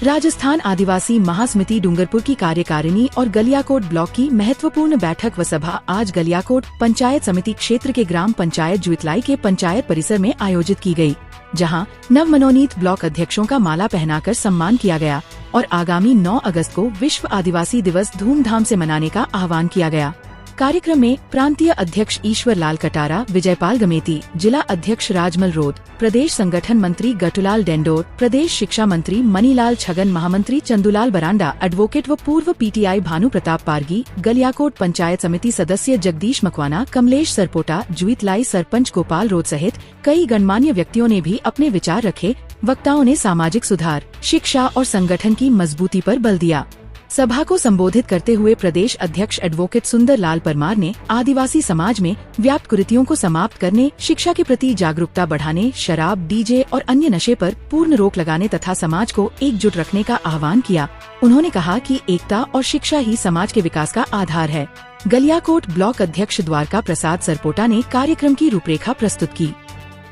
राजस्थान आदिवासी महासमिति डूंगरपुर की कार्यकारिणी और गलियाकोट ब्लॉक की महत्वपूर्ण बैठक व सभा आज गलियाकोट पंचायत समिति क्षेत्र के ग्राम पंचायत जुइतलाई के पंचायत परिसर में आयोजित की गई, जहां नवमनोनीत ब्लॉक अध्यक्षों का माला पहनाकर सम्मान किया गया और आगामी 9 अगस्त को विश्व आदिवासी दिवस धूमधाम से मनाने का आह्वान किया गया। कार्यक्रम में प्रांतीय अध्यक्ष ईश्वर लाल कटारा, विजयपाल गमेती, जिला अध्यक्ष राजमल रोद, प्रदेश संगठन मंत्री गटुलाल डेंडोर, प्रदेश शिक्षा मंत्री मनीलाल छगन, महामंत्री चंदूलाल बरांडा, एडवोकेट व पूर्व पीटीआई भानु प्रताप पारगी, गलियाकोट पंचायत समिति सदस्य जगदीश मकवाना, कमलेश सरपोटा, जुइतलाई सरपंच गोपाल रोद सहित कई गणमान्य व्यक्तियों ने भी अपने विचार रखे। वक्ताओं ने सामाजिक सुधार, शिक्षा और संगठन की मजबूती पर बल दिया। सभा को संबोधित करते हुए प्रदेश अध्यक्ष एडवोकेट सुंदर लाल परमार ने आदिवासी समाज में व्याप्त कुरीतियों को समाप्त करने, शिक्षा के प्रति जागरूकता बढ़ाने, शराब, डीजे और अन्य नशे पर पूर्ण रोक लगाने तथा समाज को एकजुट रखने का आह्वान किया। उन्होंने कहा कि एकता और शिक्षा ही समाज के विकास का आधार है। गलियाकोट ब्लॉक अध्यक्ष द्वारका प्रसाद सरपोटा ने कार्यक्रम की रूपरेखा प्रस्तुत की।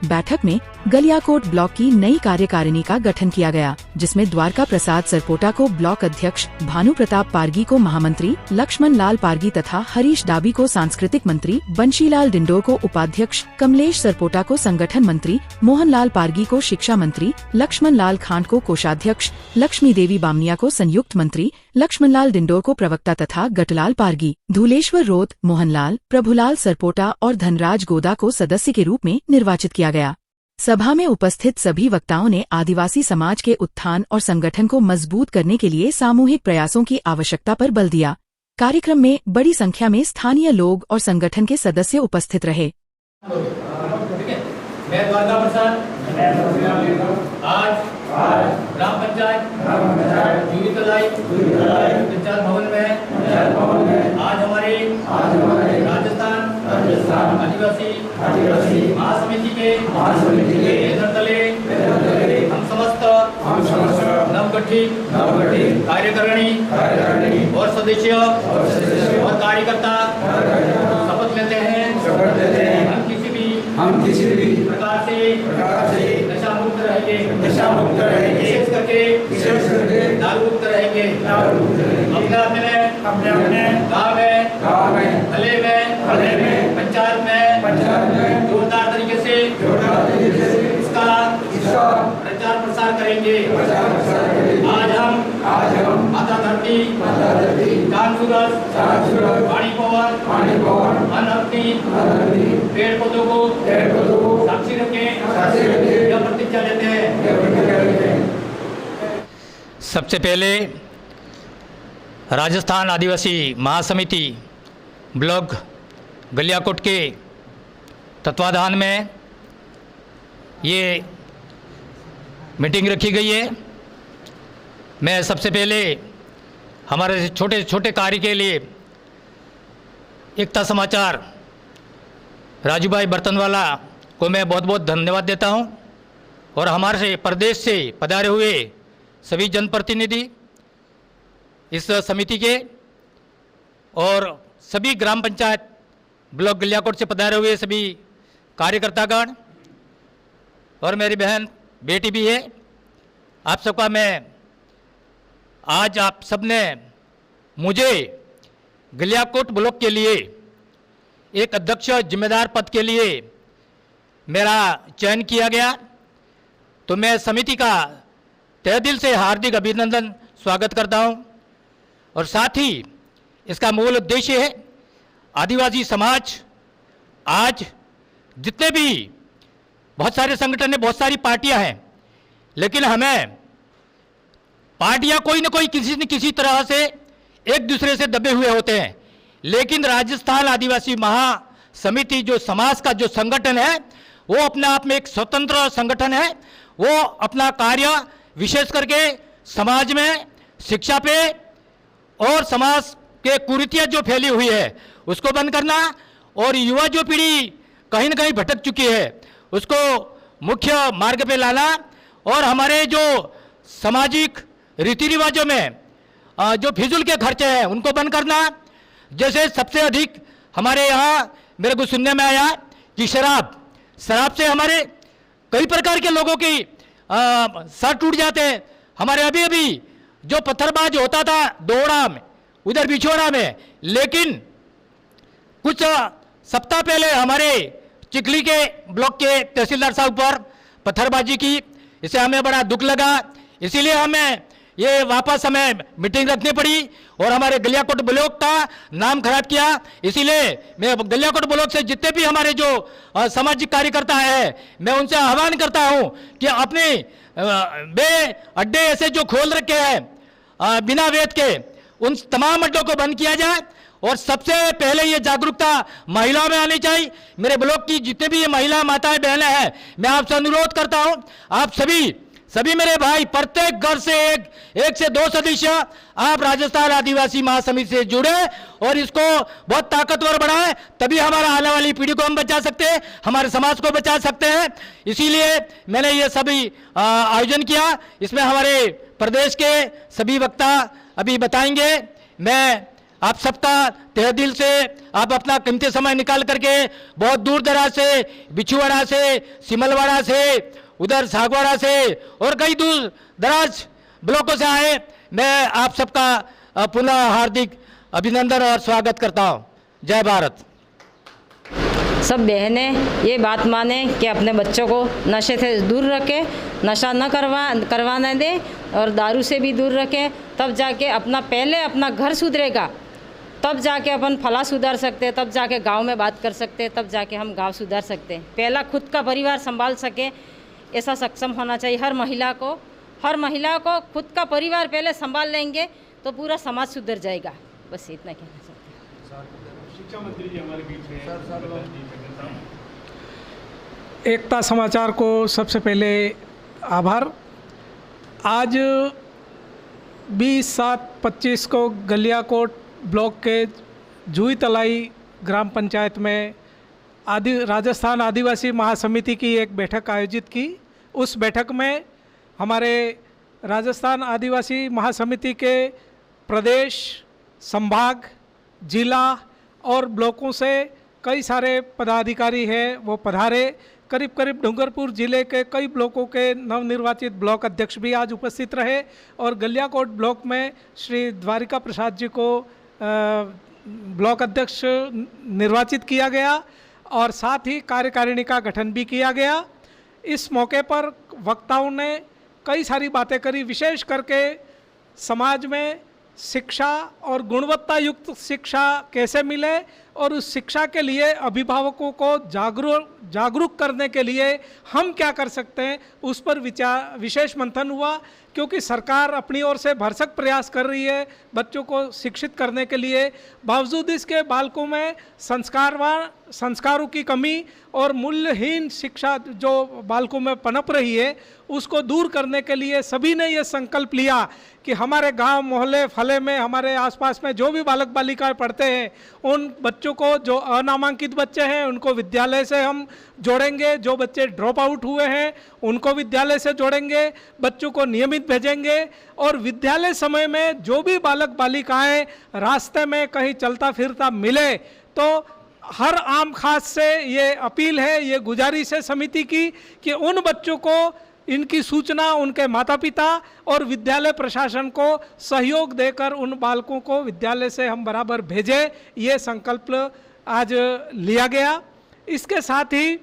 बैठक में गलियाकोट ब्लॉक की नई कार्यकारिणी का गठन किया गया, जिसमें द्वारका प्रसाद सरपोटा को ब्लॉक अध्यक्ष, भानु प्रताप पारगी को महामंत्री, लक्ष्मण लाल पारगी तथा हरीश डाबी को सांस्कृतिक मंत्री, बंशीलाल डिंडोर को उपाध्यक्ष, कमलेश सरपोटा को संगठन मंत्री, मोहन लाल पारगी को शिक्षा मंत्री, लक्ष्मण लाल खांड को कोषाध्यक्ष, लक्ष्मी देवी बामनिया को संयुक्त मंत्री, लक्ष्मण लाल डिंडोर को प्रवक्ता तथा गटलाल पारगी, धूलेश्वर रोत, मोहनलाल, प्रभुलाल सरपोटा और धनराज गोदा को सदस्य के रूप में निर्वाचित किया गया। सभा में उपस्थित सभी वक्ताओं ने आदिवासी समाज के उत्थान और संगठन को मजबूत करने के लिए सामूहिक प्रयासों की आवश्यकता पर बल दिया। कार्यक्रम में बड़ी संख्या में स्थानीय लोग और संगठन के सदस्य उपस्थित रहे। मैं द्वारका प्रसाद आज ग्राम पंचायत जुइतलाई पंचायत भवन में आज हमारे राजस्थान आदिवासी महासमिति के नेतृत्व तले हम समस्त नवगठित कार्यकारिणी और सदस्य और कार्यकर्ता शपथ लेते हैं हम किसी भी प्रकार से नशा मुक्त रहेंगे, विशेष करके दारू मुक्त रहेंगे। अपने गाँव में हले में पंचायत में जोरदार तरीके से इसका प्रचार प्रसार करेंगे। आज हम माता धरती, चांद सूरज, पानी पवन, अन्न, पेड़ पौधों को साक्षी रखें, यह प्रतिज्ञा लेते हैं। सबसे पहले राजस्थान आदिवासी महासमिति ब्लॉक गलियाकोट के तत्वाधान में ये मीटिंग रखी गई है। मैं सबसे पहले हमारे छोटे छोटे कार्य के लिए एकता समाचार राजू भाई बर्तनवाला को मैं बहुत बहुत धन्यवाद देता हूं और हमारे प्रदेश से पधारे हुए सभी जनप्रतिनिधि इस समिति के और सभी ग्राम पंचायत ब्लॉक गलियाकोट से पधारे हुए सभी कार्यकर्तागण और मेरी बहन बेटी भी है। आप सबका मैं आज आप सबने मुझे गलियाकोट ब्लॉक के लिए एक अध्यक्ष जिम्मेदार पद के लिए मेरा चयन किया गया, तो मैं समिति का तहे दिल से हार्दिक अभिनंदन स्वागत करता हूं। और साथ ही इसका मूल उद्देश्य है आदिवासी समाज आज जितने भी बहुत सारे संगठन है, बहुत सारी पार्टियां हैं, लेकिन हमें पार्टियां कोई न कोई किसी न किसी तरह से एक दूसरे से दबे हुए होते हैं, लेकिन राजस्थान आदिवासी महासमिति जो समाज का जो संगठन है वो अपने आप में एक स्वतंत्र संगठन है। वो अपना कार्य विशेष करके समाज में शिक्षा पे और समाज के कुरीतियां जो फैली हुई है उसको बंद करना और युवा जो पीढ़ी कहीं न कहीं भटक चुकी है उसको मुख्य मार्ग पे लाना और हमारे जो सामाजिक रीति रिवाजों में जो फिजूल के खर्चे हैं उनको बंद करना। जैसे सबसे अधिक हमारे यहाँ मेरे को सुनने में आया कि शराब से हमारे कई प्रकार के लोगों की सर टूट जाते हैं, हमारे अभी अभी जो पत्थरबाज होता था दोड़ा में, उधर बिछोड़ा में, लेकिन कुछ सप्ताह पहले हमारे चिखली के ब्लॉक के तहसीलदार साहब पर पत्थरबाजी की, इससे हमें बड़ा दुख लगा। इसीलिए हमें ये वापस हमें मीटिंग रखनी पड़ी और हमारे गलियाकोट ब्लॉक का नाम खराब किया। इसीलिए मैं गलियाकोट ब्लॉक से जितने भी हमारे जो सामाजिक कार्यकर्ता है, मैं उनसे आह्वान करता हूं कि अपने बे अड्डे ऐसे जो खोल रखे हैं बिना वेद के, उन तमाम अड्डों को बंद किया जाए। और सबसे पहले ये जागरूकता महिलाओं में आनी चाहिए। मेरे ब्लॉक की जितने भी ये महिला माताएं बहनें हैं, मैं आपसे अनुरोध करता हूं, आप सभी मेरे भाई, प्रत्येक घर से एक से दो सदस्य आप राजस्थान आदिवासी महासमिति से जुड़े और इसको बहुत ताकतवर बढ़ाएं, तभी हमारा आने वाली पीढ़ी को हम बचा सकते हैं, हमारे समाज को बचा सकते हैं। इसीलिए मैंने ये सभी आयोजन किया। इसमें हमारे प्रदेश के सभी वक्ता अभी बताएंगे। मैं आप सबका तहे दिल से, आप अपना कीमती समय निकाल करके बहुत दूर दराज से, बिछुवाड़ा से, सिमलवाड़ा से, उधर सागवाड़ा से और कई दूर दराज ब्लॉकों से आए, मैं आप सबका पुनः हार्दिक अभिनंदन और स्वागत करता हूं। जय भारत। सब बहनें ये बात माने कि अपने बच्चों को नशे से दूर रखें, नशा न करवाने दें और दारू से भी दूर रखें, तब जाके पहले अपना घर सुधरेगा, तब जाके अपन फला सुधार सकते हैं, तब जाके गांव में बात कर सकते हैं, तब जाके हम गांव सुधार सकते हैं। पहला खुद का परिवार संभाल सके ऐसा सक्षम होना चाहिए हर महिला को खुद का परिवार पहले संभाल लेंगे तो पूरा समाज सुधर जाएगा। बस इतना कहना चाहते हैं। शिक्षा मंत्री जी हमारे बीच में एकता समाचार को सबसे पहले आभार। आज 20/7/25 को गलियाकोट ब्लॉक के जूही तलाई ग्राम पंचायत में राजस्थान आदिवासी महासमिति की एक बैठक आयोजित की। उस बैठक में हमारे राजस्थान आदिवासी महासमिति के प्रदेश, संभाग, जिला और ब्लॉकों से कई सारे पदाधिकारी हैं, वो पधारे। करीब डूंगरपुर जिले के कई ब्लॉकों के नवनिर्वाचित ब्लॉक अध्यक्ष भी आज उपस्थित रहे और गलियाकोट ब्लॉक में श्री द्वारिका प्रसाद जी को ब्लॉक अध्यक्ष निर्वाचित किया गया और साथ ही कार्यकारिणी का गठन भी किया गया। इस मौके पर वक्ताओं ने कई सारी बातें करी, विशेष करके समाज में शिक्षा और गुणवत्ता युक्त शिक्षा कैसे मिले और उस शिक्षा के लिए अभिभावकों को जागरूक करने के लिए हम क्या कर सकते हैं, उस पर विशेष मंथन हुआ। क्योंकि सरकार अपनी ओर से भरसक प्रयास कर रही है बच्चों को शिक्षित करने के लिए, बावजूद इसके बालकों में संस्कारों की कमी और मूल्यहीन शिक्षा जो बालकों में पनप रही है, उसको दूर करने के लिए सभी ने ये संकल्प लिया कि हमारे गांव, मोहल्ले, फले में, हमारे आसपास में जो भी बालक बालिकाएं पढ़ते हैं, उन बच्चों को, जो अनामांकित बच्चे हैं, उनको विद्यालय से हम जोड़ेंगे। जो बच्चे ड्रॉप आउट हुए हैं उनको विद्यालय से जोड़ेंगे, बच्चों को नियमित भेजेंगे और विद्यालय समय में जो भी बालक बालिकाएं रास्ते में कहीं चलता फिरता मिले तो हर आम खास से ये अपील है, ये गुजारिश है समिति की कि उन बच्चों को इनकी सूचना उनके माता पिता और विद्यालय प्रशासन को सहयोग देकर उन बालकों को विद्यालय से हम बराबर भेजें। ये संकल्प आज लिया गया। इसके साथ ही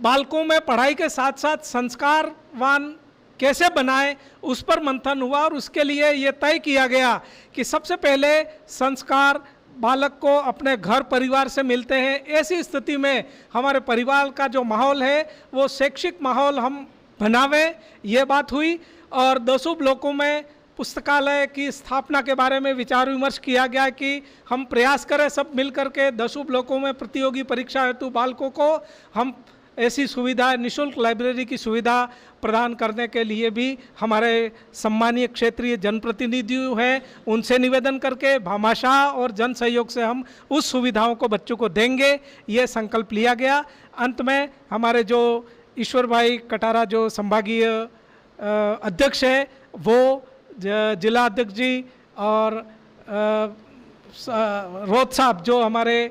बालकों में पढ़ाई के साथ साथ संस्कारवान कैसे बनाएं, उस पर मंथन हुआ और उसके लिए ये तय किया गया कि सबसे पहले संस्कार बालक को अपने घर परिवार से मिलते हैं। ऐसी स्थिति में हमारे परिवार का जो माहौल है वो शैक्षिक माहौल हम बनावें, ये बात हुई। और 200 ब्लॉकों में पुस्तकालय की स्थापना के बारे में विचार विमर्श किया गया कि हम प्रयास करें सब मिलकर के 200 ब्लॉकों में प्रतियोगी परीक्षा हेतु बालकों को हम ऐसी सुविधा, निःशुल्क लाइब्रेरी की सुविधा प्रदान करने के लिए भी हमारे सम्मानीय क्षेत्रीय जनप्रतिनिधि हैं, उनसे निवेदन करके भामाशाह और जन सहयोग से हम उस सुविधाओं को बच्चों को देंगे, ये संकल्प लिया गया। अंत में हमारे जो ईश्वर भाई कटारा जो संभागीय अध्यक्ष है, वो जिला अध्यक्ष जी और रोहत साहब जो हमारे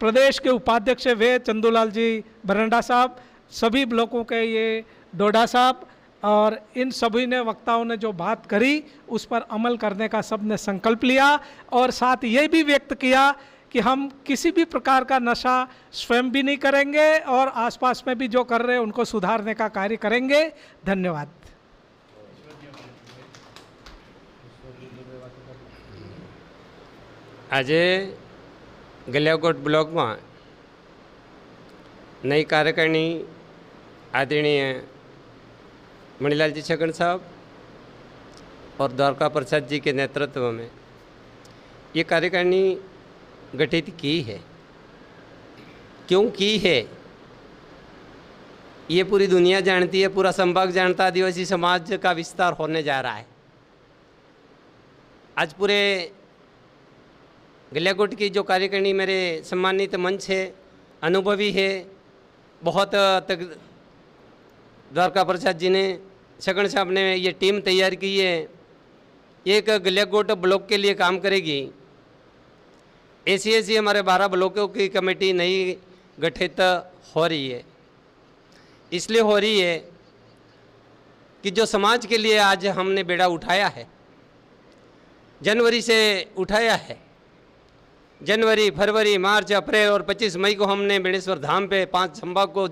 प्रदेश के उपाध्यक्ष वे चंदूलाल जी बरंडा साहब, सभी ब्लॉकों के ये डोडा साहब और इन सभी ने वक्ताओं ने जो बात करी उस पर अमल करने का सबने संकल्प लिया और साथ ये भी व्यक्त किया कि हम किसी भी प्रकार का नशा स्वयं भी नहीं करेंगे और आसपास में भी जो कर रहे हैं उनको सुधारने का कार्य करेंगे। धन्यवाद। આજે ગલિયાકોટ બ્લોકમાં નઈ કાર્યકારિણી आदरणीय मणिलाल जी छगन साहब और द्वारका प्रसाद जी के नेतृत्व में ये कार्यकारिणी गठित की है। क्यों की है ये पूरी दुनिया जानती है, पूरा संभाग जानता, आदिवासी समाज का विस्तार होने जा रहा है। आज पूरे गलियाकोट की जो कार्यकारिणी मेरे सम्मानित मंच है, अनुभवी है, बहुत तक द्वारका प्रसाद जी ने, छगन साहब ने ये टीम तैयार की है, एक गलियाकोट ब्लॉक के लिए काम करेगी। ऐसी हमारे 12 ब्लॉकों की कमेटी नई गठित हो रही है। इसलिए हो रही है कि जो समाज के लिए आज हमने बेड़ा उठाया है, जनवरी से उठाया है, जनवरी, फरवरी, मार्च, अप्रैल और 25 मई को हमने बेणेश्वर धाम पे 5 संभाग को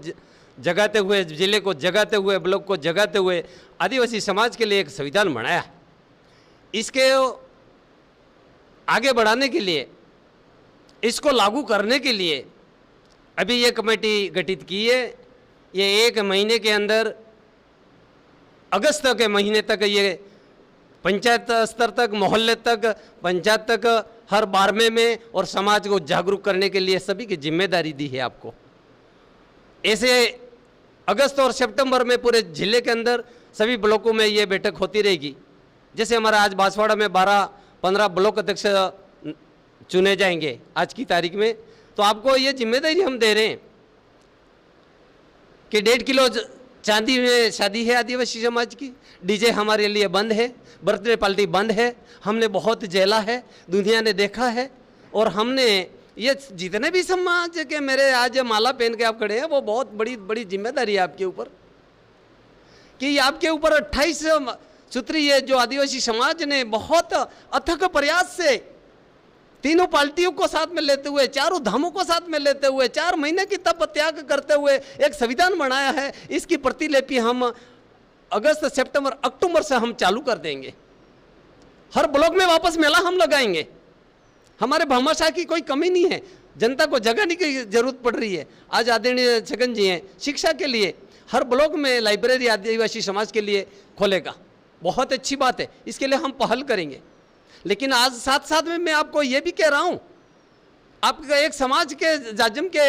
जगाते हुए, जिले को जगाते हुए, ब्लॉक को जगाते हुए आदिवासी समाज के लिए एक संविधान बनाया। इसके आगे बढ़ाने के लिए, इसको लागू करने के लिए अभी ये कमेटी गठित की है। ये 1 महीने के अंदर, अगस्त के महीने तक ये पंचायत स्तर तक, मोहल्ले तक, पंचायत तक, हर बारमे में और समाज को जागरूक करने के लिए सभी की जिम्मेदारी दी है आपको। ऐसे अगस्त और सितंबर में पूरे जिले के अंदर सभी ब्लॉकों में ये बैठक होती रहेगी। जैसे हमारा आज बांसवाड़ा में 12-15 ब्लॉक अध्यक्ष चुने जाएंगे आज की तारीख में, तो आपको ये जिम्मेदारी हम दे रहे हैं कि 1.5 किलो चांदी में शादी है आदिवासी समाज की, डीजे हमारे लिए बंद है, बर्थडे पार्टी बंद है, हमने बहुत झेला है, दुनिया ने देखा है। और हमने ये जितने भी समाज के मेरे आज माला पहन के आप खड़े हैं, वो बहुत बड़ी जिम्मेदारी है आपके ऊपर कि आपके ऊपर 28 सूत्री ये जो आदिवासी समाज ने बहुत अथक प्रयास से तीनों पार्टियों को साथ में लेते हुए, चारों धामों को साथ में लेते हुए, 4 महीने की तप त्याग करते हुए एक संविधान बनाया है। इसकी प्रतिलिपि हम अगस्त, सितंबर, अक्टूबर से हम चालू कर देंगे। हर ब्लॉक में वापस मेला हम लगाएंगे। हमारे भामाशाह की कोई कमी नहीं है, जनता को जगाने की जरूरत पड़ रही है। आज आदरणीय छगन जी हैं, शिक्षा के लिए हर ब्लॉक में लाइब्रेरी आदिवासी समाज के लिए खोलेगा, बहुत अच्छी बात है, इसके लिए हम पहल करेंगे। लेकिन आज साथ साथ में मैं आपको ये भी कह रहा हूँ, आपका एक समाज के जाजम के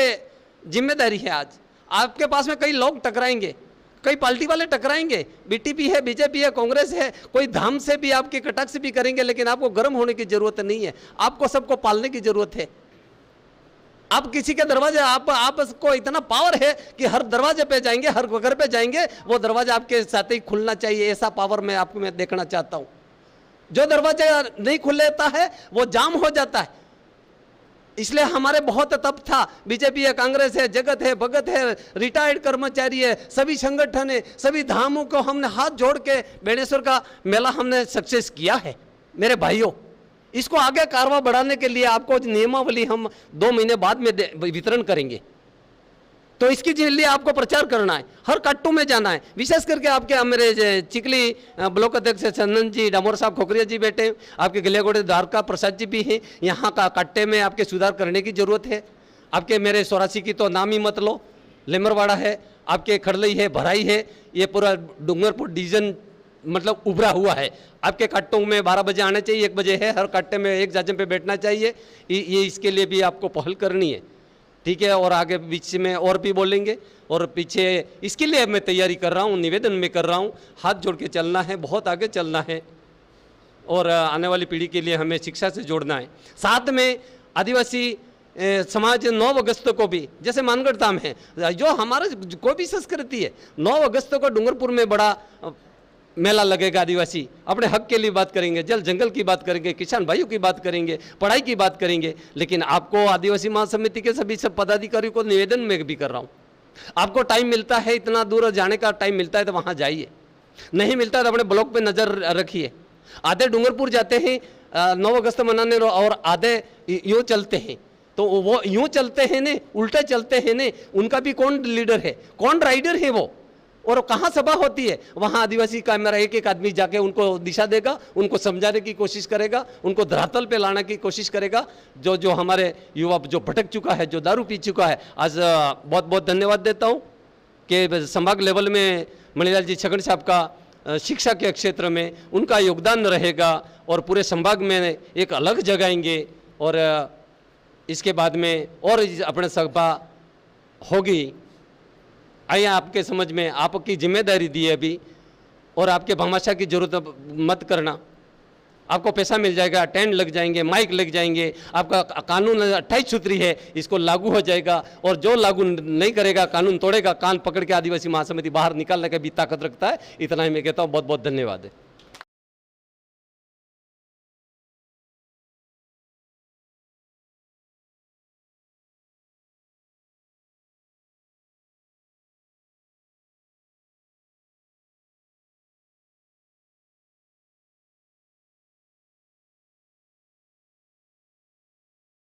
जिम्मेदारी है। आज आपके पास में कई लोग टकराएंगे, कई पार्टी वाले टकराएंगे, बीटीपी है, बीजेपी है, कांग्रेस है, कोई धाम से भी आपके कटाक्ष भी करेंगे, लेकिन आपको गर्म होने की जरूरत नहीं है। आपको सबको पालने की जरूरत है। आप किसी के दरवाजे, आपको इतना पावर है कि हर दरवाजे पे जाएंगे, हर घर पे जाएंगे, वो दरवाजा आपके साथ ही खुलना चाहिए। ऐसा पावर मैं आपको मैं देखना चाहता हूँ। जो दरवाजा नहीं खुलता है वो जाम हो जाता है। इसलिए हमारे बहुत तप था। बीजेपी है, कांग्रेस है, जगत है, भगत है, रिटायर्ड कर्मचारी है, सभी संगठन है, सभी धामों को हमने हाथ जोड़ के बेणेश्वर का मेला हमने सक्सेस किया है। मेरे भाइयों, इसको आगे कारवा बढ़ाने के लिए आपको नियमावली हम 2 महीने बाद में वितरण करेंगे। तो इसके लिए आपको प्रचार करना है, हर कट्टू में जाना है। विशेष करके आपके मेरे चिकली ब्लॉक अध्यक्ष चंदन जी, डामोर साहब खोखरिया जी बैठे, आपके गलियाकोट द्वारका प्रसाद जी भी हैं। यहाँ का कट्टे में आपके सुधार करने की जरूरत है। आपके मेरे 84 की तो नाम ही मत लो, लेमरवाड़ा है, आपके खड़लई है, भराई है, ये पूरा डूंगरपुर डिवीजन मतलब उभरा हुआ है। आपके कट्टों में 12 बजे आना चाहिए, 1 बजे है, हर कट्टे में एक जाजम पे बैठना चाहिए। ये इसके लिए भी आपको पहल करनी है, ठीक है। और आगे बीच में और भी बोलेंगे और पीछे इसके लिए मैं तैयारी कर रहा हूँ, निवेदन में कर रहा हूँ। हाथ जोड़ के चलना है, बहुत आगे चलना है और आने वाली पीढ़ी के लिए हमें शिक्षा से जोड़ना है। साथ में आदिवासी समाज 9 अगस्त को भी, जैसे मानगढ़ धाम है, जो हमारा कोई भी संस्कृति है, 9 अगस्त को डूंगरपुर में बड़ा मेला लगेगा। आदिवासी अपने हक के लिए बात करेंगे, जल जंगल की बात करेंगे, किसान भाइयों की बात करेंगे, पढ़ाई की बात करेंगे। लेकिन आपको आदिवासी महासमिति के सभी सब पदाधिकारियों को निवेदन में भी कर रहा हूँ, आपको टाइम मिलता है, इतना दूर जाने का टाइम मिलता है तो वहाँ जाइए। नहीं मिलता तो अपने ब्लॉक पे नज़र रखिए। आधे डूंगरपुर जाते हैं 9 अगस्त मनाने और आधे यूँ चलते हैं, तो वो यूँ चलते हैं ने, उल्टे चलते हैं ने, उनका भी कौन लीडर है, कौन राइडर है वो, और कहाँ सभा होती है वहाँ आदिवासी कैमरा एक एक आदमी जाके उनको दिशा देगा, उनको समझाने की कोशिश करेगा, उनको धरातल पे लाने की कोशिश करेगा। जो जो हमारे युवा जो भटक चुका है, जो दारू पी चुका है, आज बहुत बहुत धन्यवाद देता हूँ कि संभाग लेवल में मणिलाल जी छगन साहब का शिक्षा के क्षेत्र में उनका योगदान रहेगा और पूरे संभाग में एक अलग जगाएंगे। और इसके बाद में और अपने सभा होगी। आइए आपके समझ में आपकी जिम्मेदारी दी है अभी, और आपके भामाशाह की जरूरत मत करना। आपको पैसा मिल जाएगा, टेंट लग जाएंगे, माइक लग जाएंगे, आपका कानून 28 सूत्री है, इसको लागू हो जाएगा। और जो लागू नहीं करेगा, कानून तोड़ेगा, कान पकड़ के आदिवासी महासमिति बाहर निकालने का भी ताकत रखता है। इतना ही मैं कहता हूँ। बहुत बहुत धन्यवाद है।